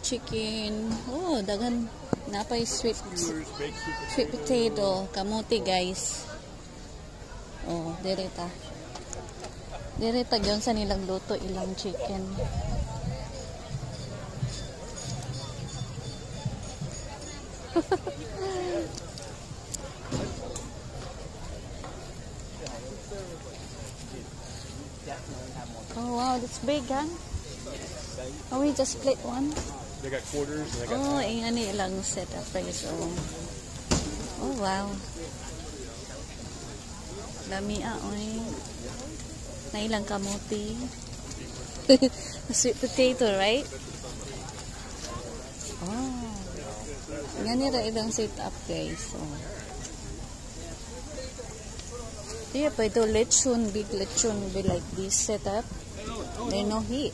Chicken. Oh, dagan napay sweet potato, kamuti guys. Oh, direta. Direta gyud sa nilang luto ilang chicken. Oh wow, that's big, huh? Oh, we just split one. They got quarters. And they got oh, ingan ilang setup guys. Oh wow. Lami oy. Na ilang kamuti. Sweet potato, right? Oh. Ingan nila ilang setup guys. Oh. Yeah, but the lechon, big lechon will be like this setup. They no heat.